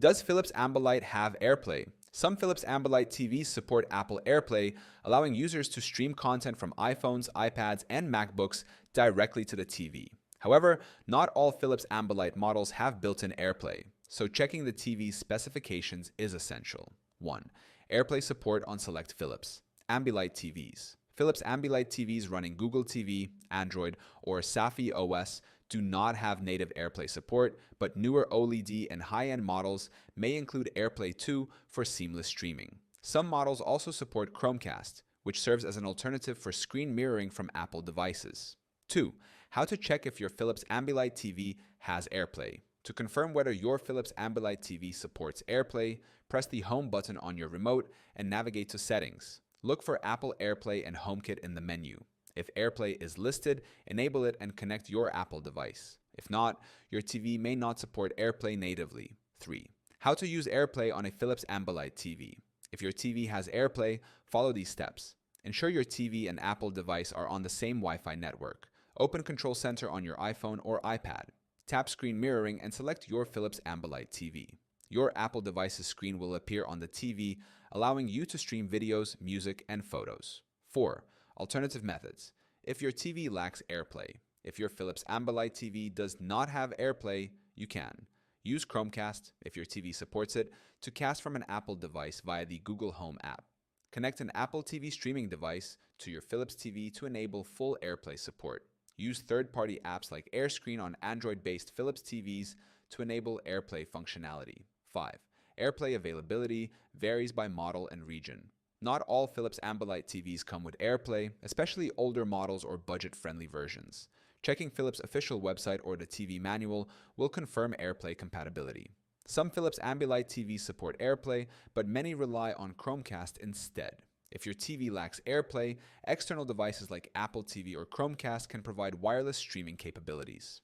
Does Philips Ambilight have AirPlay? Some Philips Ambilight TVs support Apple AirPlay, allowing users to stream content from iPhones, iPads, and MacBooks directly to the TV. However, not all Philips Ambilight models have built-in AirPlay, so checking the TV's specifications is essential. 1. AirPlay support on select Philips Ambilight TVs. Philips Ambilight TVs running Google TV, Android, or Safi OS do not have native AirPlay support, but newer OLED and high-end models may include AirPlay 2 for seamless streaming. Some models also support Chromecast, which serves as an alternative for screen mirroring from Apple devices. 2. How to check if your Philips Ambilight TV has AirPlay. To confirm whether your Philips Ambilight TV supports AirPlay, press the Home button on your remote and navigate to Settings. Look for Apple AirPlay and HomeKit in the menu. If AirPlay is listed, enable it and connect your Apple device. If not, your TV may not support AirPlay natively. 3. How to use AirPlay on a Philips Ambilight TV. If your TV has AirPlay, follow these steps. Ensure your TV and Apple device are on the same Wi-Fi network. Open Control Center on your iPhone or iPad. Tap Screen Mirroring and select your Philips Ambilight TV. Your Apple device's screen will appear on the TV, allowing you to stream videos, music, and photos. 4. Alternative methods. If your TV lacks AirPlay. If your Philips Ambilight TV does not have AirPlay, you can use Chromecast, if your TV supports it, to cast from an Apple device via the Google Home app. Connect an Apple TV streaming device to your Philips TV to enable full AirPlay support. Use third-party apps like AirScreen on Android-based Philips TVs to enable AirPlay functionality. 5. AirPlay availability varies by model and region. Not all Philips Ambilight TVs come with AirPlay, especially older models or budget-friendly versions. Checking Philips' official website or the TV manual will confirm AirPlay compatibility. Some Philips Ambilight TVs support AirPlay, but many rely on Chromecast instead. If your TV lacks AirPlay, external devices like Apple TV or Chromecast can provide wireless streaming capabilities.